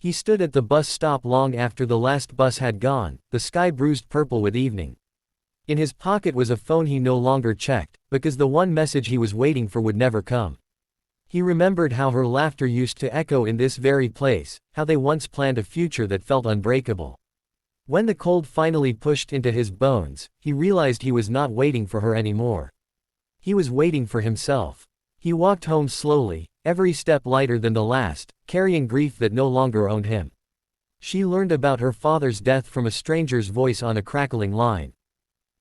He stood at the bus stop long after the last bus had gone, the sky bruised purple with evening. In his pocket was a phone he no longer checked, because the one message he was waiting for would never come. He remembered how her laughter used to echo in this very place, how they once planned a future that felt unbreakable. When the cold finally pushed into his bones, he realized he was not waiting for her anymore. He was waiting for himself. He walked home slowly, every step lighter than the last, carrying grief that no longer owned him. She learned about her father's death from a stranger's voice on a crackling line.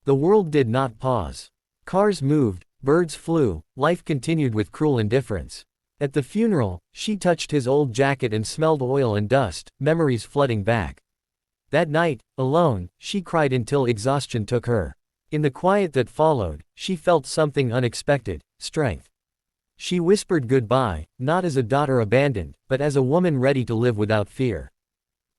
The world did not pause. Cars moved, birds flew, life continued with cruel indifference. At the funeral, she touched his old jacket and smelled oil and dust, memories flooding back. That night, alone, she cried until exhaustion took her. In the quiet that followed, she felt something unexpected: strength. She whispered goodbye, not as a daughter abandoned, but as a woman ready to live without fear.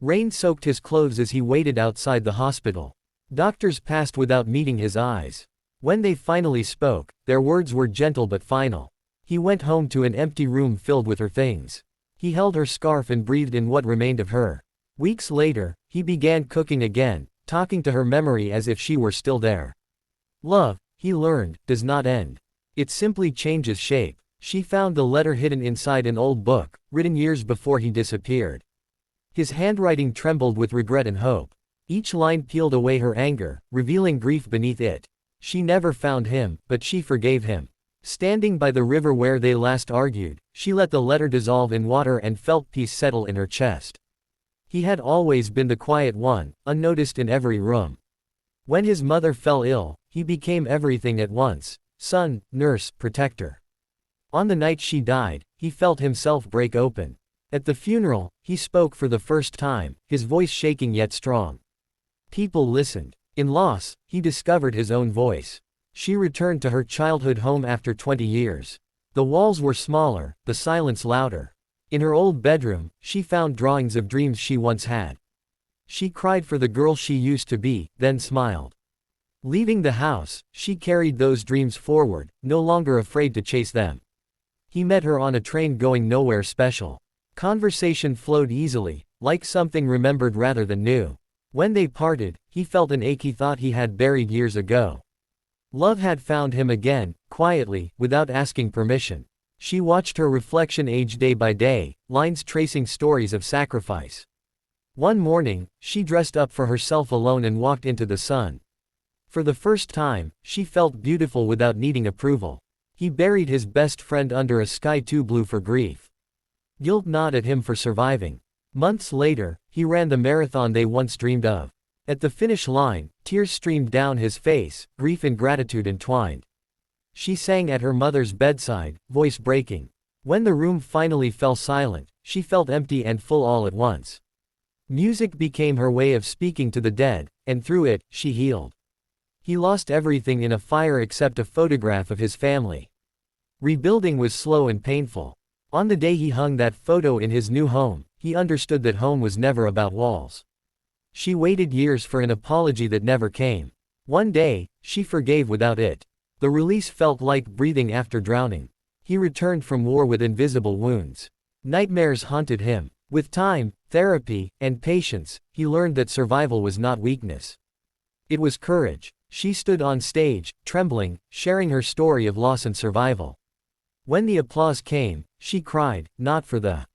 Rain soaked his clothes as he waited outside the hospital. Doctors passed without meeting his eyes. When they finally spoke, their words were gentle but final. He went home to an empty room filled with her things. He held her scarf and breathed in what remained of her. Weeks later, he began cooking again, talking to her memory as if she were still there. Love, he learned, does not end. It simply changes shape. She found the letter hidden inside an old book, written years before he disappeared. His handwriting trembled with regret and hope. Each line peeled away her anger, revealing grief beneath it. She never found him, but she forgave him. Standing by the river where they last argued, she let the letter dissolve in water and felt peace settle in her chest. He had always been the quiet one, unnoticed in every room. When his mother fell ill, he became everything at once: son, nurse, protector. On the night she died, he felt himself break open. At the funeral, he spoke for the first time, his voice shaking yet strong. People listened. In loss, he discovered his own voice. She returned to her childhood home after 20 years. The walls were smaller, the silence louder. In her old bedroom, she found drawings of dreams she once had. She cried for the girl she used to be, then smiled. Leaving the house, she carried those dreams forward, no longer afraid to chase them. He met her on a train going nowhere special. Conversation flowed easily, like something remembered rather than new. When they parted, he felt an ache he thought he had buried years ago. Love had found him again, quietly, without asking permission. She watched her reflection age day by day, lines tracing stories of sacrifice. One morning, she dressed up for herself alone and walked into the sun. For the first time, she felt beautiful without needing approval. He buried his best friend under a sky too blue for grief. Guilt gnawed at him for surviving. Months later, he ran the marathon they once dreamed of. At the finish line, tears streamed down his face, grief and gratitude entwined. She sang at her mother's bedside, voice breaking. When the room finally fell silent, she felt empty and full all at once. Music became her way of speaking to the dead, and through it, she healed. He lost everything in a fire except a photograph of his family. Rebuilding was slow and painful. On the day he hung that photo in his new home, he understood that home was never about walls. She waited years for an apology that never came. One day, she forgave without it. The release felt like breathing after drowning. He returned from war with invisible wounds. Nightmares haunted him. With time, therapy, and patience, he learned that survival was not weakness. It was courage. She stood on stage, trembling, sharing her story of loss and survival. When the applause came, she cried, not for the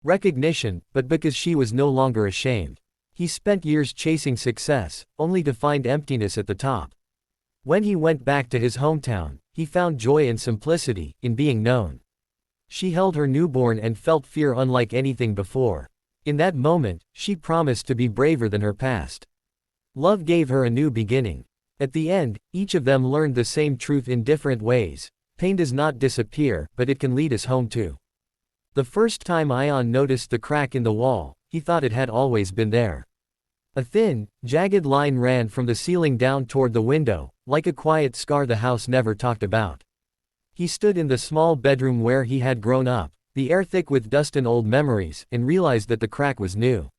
recognition, but because she was no longer ashamed. He spent years chasing success, only to find emptiness at the top. When he went back to his hometown, he found joy and simplicity in being known. She held her newborn and felt fear unlike anything before. In that moment, she promised to be braver than her past. Love gave her a new beginning. At the end, each of them learned the same truth in different ways. Pain does not disappear, but it can lead us home too. The first time Ion noticed the crack in the wall, he thought it had always been there. A thin, jagged line ran from the ceiling down toward the window, like a quiet scar the house never talked about. He stood in the small bedroom where he had grown up, the air thick with dust and old memories, and realized that the crack was new.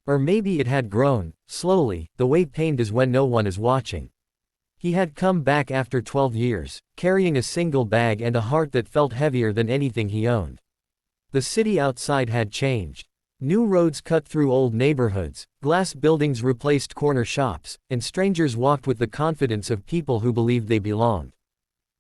Or maybe it had grown, slowly, the way pain does when no one is watching. He had come back after 12 years, carrying a single bag and a heart that felt heavier than anything he owned. The city outside had changed. New roads cut through old neighborhoods, glass buildings replaced corner shops, and strangers walked with the confidence of people who believed they belonged.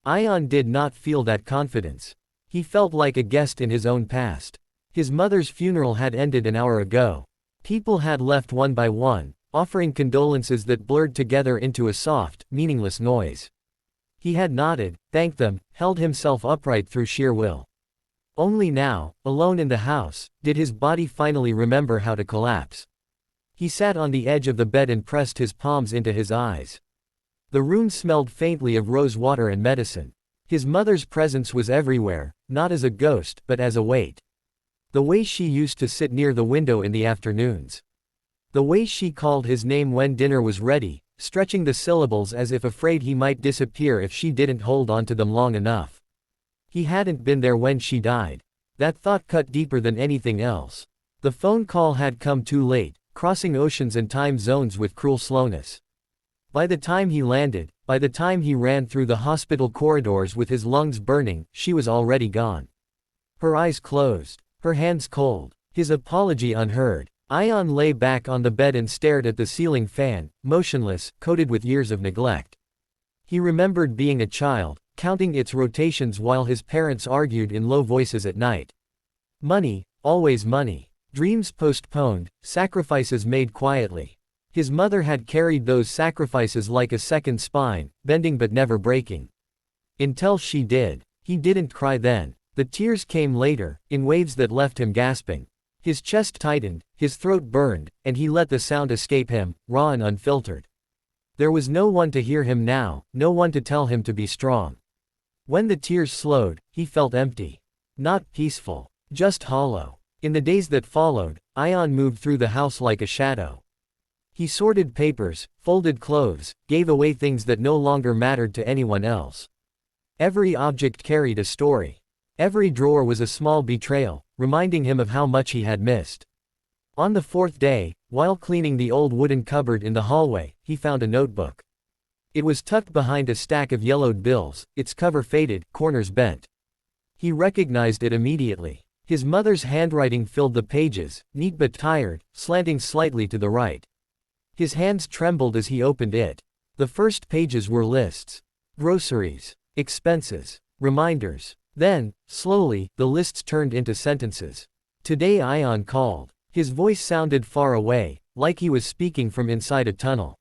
Ion did not feel that confidence. He felt like a guest in his own past. His mother's funeral had ended an hour ago. People had left one by one, offering condolences that blurred together into a soft, meaningless noise. He had nodded, thanked them, held himself upright through sheer will. Only now, alone in the house, did his body finally remember how to collapse. He sat on the edge of the bed and pressed his palms into his eyes. The room smelled faintly of rose water and medicine. His mother's presence was everywhere, not as a ghost, but as a weight. The way she used to sit near the window in the afternoons. The way she called his name when dinner was ready, stretching the syllables as if afraid he might disappear if she didn't hold on to them long enough. He hadn't been there when she died. That thought cut deeper than anything else. The phone call had come too late, crossing oceans and time zones with cruel slowness. By the time he landed, by the time he ran through the hospital corridors with his lungs burning, she was already gone. Her eyes closed, her hands cold, his apology unheard. Ion lay back on the bed and stared at the ceiling fan, motionless, coated with years of neglect. He remembered being a child, counting its rotations while his parents argued in low voices at night. Money, always money. Dreams postponed, sacrifices made quietly. His mother had carried those sacrifices like a second spine, bending but never breaking. Until she did. He didn't cry then. The tears came later, in waves that left him gasping. His chest tightened, his throat burned, and he let the sound escape him, raw and unfiltered. There was no one to hear him now, no one to tell him to be strong. When the tears slowed, he felt empty. Not peaceful, just hollow. In the days that followed, Ion moved through the house like a shadow. He sorted papers, folded clothes, gave away things that no longer mattered to anyone else. Every object carried a story. Every drawer was a small betrayal, reminding him of how much he had missed. On the fourth day, while cleaning the old wooden cupboard in the hallway, he found a notebook. It was tucked behind a stack of yellowed bills, its cover faded, corners bent. He recognized it immediately. His mother's handwriting filled the pages, neat but tired, slanting slightly to the right. His hands trembled as he opened it. The first pages were lists. Groceries. Expenses. Reminders. Then, slowly, the lists turned into sentences. Today Ion called. His voice sounded far away, like he was speaking from inside a tunnel.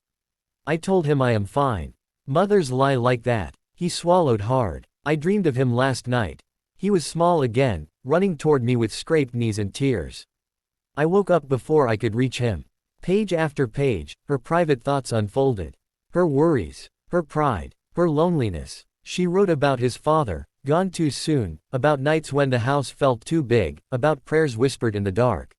I told him I am fine. Mothers lie like that. He swallowed hard. I dreamed of him last night. He was small again, running toward me with scraped knees and tears. I woke up before I could reach him. Page after page, her private thoughts unfolded. Her worries, her pride, her loneliness. She wrote about his father, gone too soon, about nights when the house felt too big, about prayers whispered in the dark.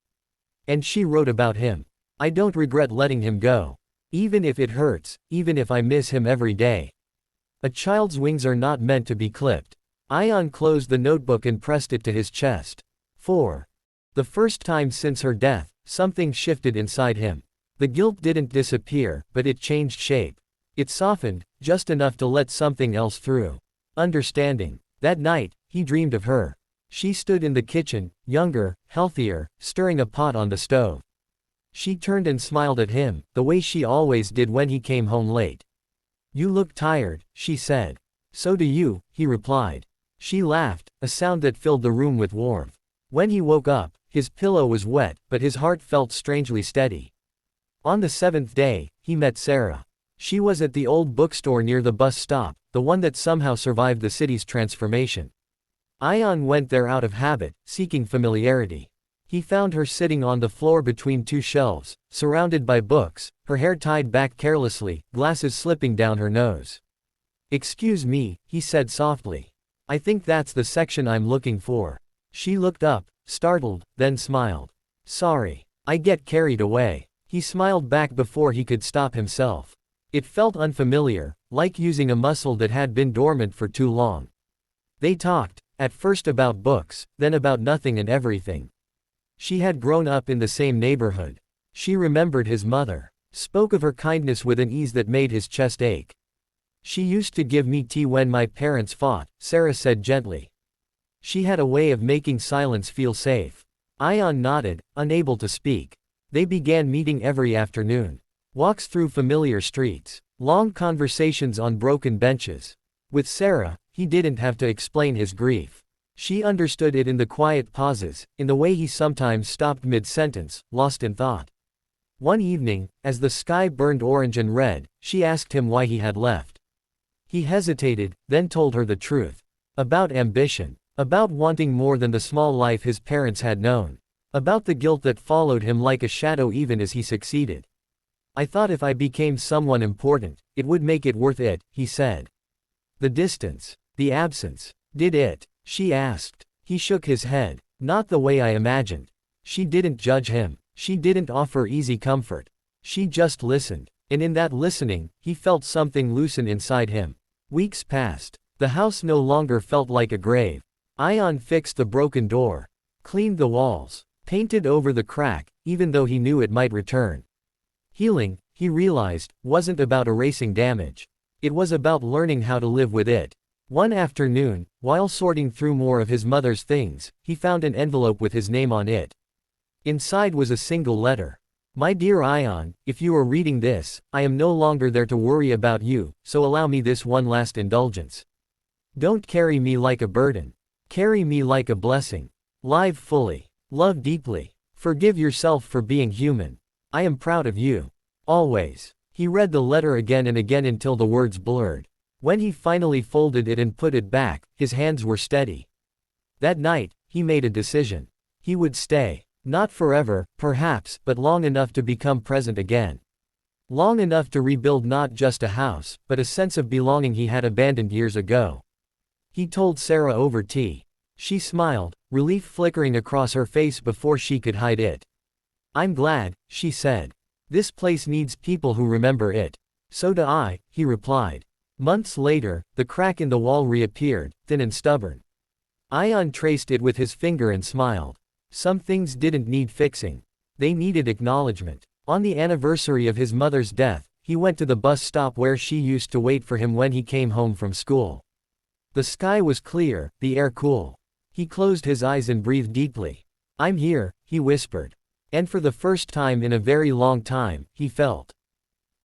And she wrote about him. I don't regret letting him go. Even if it hurts, even if I miss him every day. A child's wings are not meant to be clipped. Ion closed the notebook and pressed it to his chest. 4. The first time since her death, something shifted inside him. The guilt didn't disappear, but it changed shape. It softened, just enough to let something else through. Understanding. That night, he dreamed of her. She stood in the kitchen, younger, healthier, stirring a pot on the stove. She turned and smiled at him, the way she always did when he came home late. You look tired, she said. So do you, he replied. She laughed, a sound that filled the room with warmth. When he woke up, his pillow was wet, but his heart felt strangely steady. On the 7th day, he met Sarah. She was at the old bookstore near the bus stop, the one that somehow survived the city's transformation. Ion went there out of habit, seeking familiarity. He found her sitting on the floor between two shelves, surrounded by books, her hair tied back carelessly, glasses slipping down her nose. Excuse me, he said softly. I think that's the section I'm looking for. She looked up, startled, then smiled. Sorry. I get carried away. He smiled back before he could stop himself. It felt unfamiliar, like using a muscle that had been dormant for too long. They talked, at first about books, then about nothing and everything. She had grown up in the same neighborhood. She remembered his mother, spoke of her kindness with an ease that made his chest ache. She used to give me tea when my parents fought, Sarah said gently. She had a way of making silence feel safe. Ion nodded, unable to speak. They began meeting every afternoon. Walks through familiar streets. Long conversations on broken benches. With Sarah, he didn't have to explain his grief. She understood it in the quiet pauses, in the way he sometimes stopped mid-sentence, lost in thought. One evening, as the sky burned orange and red, she asked him why he had left. He hesitated, then told her the truth. About ambition. About wanting more than the small life his parents had known. About the guilt that followed him like a shadow even as he succeeded. I thought if I became someone important, it would make it worth it, he said. The distance. The absence. Did it? She asked. He shook his head. Not the way I imagined. She didn't judge him. She didn't offer easy comfort. She just listened. And in that listening, he felt something loosen inside him. Weeks passed. The house no longer felt like a grave. Ion fixed the broken door. Cleaned the walls. Painted over the crack, even though he knew it might return. Healing, he realized, wasn't about erasing damage. It was about learning how to live with it. One afternoon, while sorting through more of his mother's things, he found an envelope with his name on it. Inside was a single letter. My dear Ion, if you are reading this, I am no longer there to worry about you, so allow me this one last indulgence. Don't carry me like a burden. Carry me like a blessing. Live fully. Love deeply. Forgive yourself for being human. I am proud of you. Always. He read the letter again and again until the words blurred. When he finally folded it and put it back, his hands were steady. That night, he made a decision. He would stay. Not forever, perhaps, but long enough to become present again. Long enough to rebuild not just a house, but a sense of belonging he had abandoned years ago. He told Sarah over tea. She smiled, relief flickering across her face before she could hide it. I'm glad, she said. This place needs people who remember it. So do I, he replied. Months later, the crack in the wall reappeared, thin and stubborn. Ion traced it with his finger and smiled. Some things didn't need fixing. They needed acknowledgement. On the anniversary of his mother's death, he went to the bus stop where she used to wait for him when he came home from school. The sky was clear, the air cool. He closed his eyes and breathed deeply. I'm here, he whispered. And for the first time in a very long time, he felt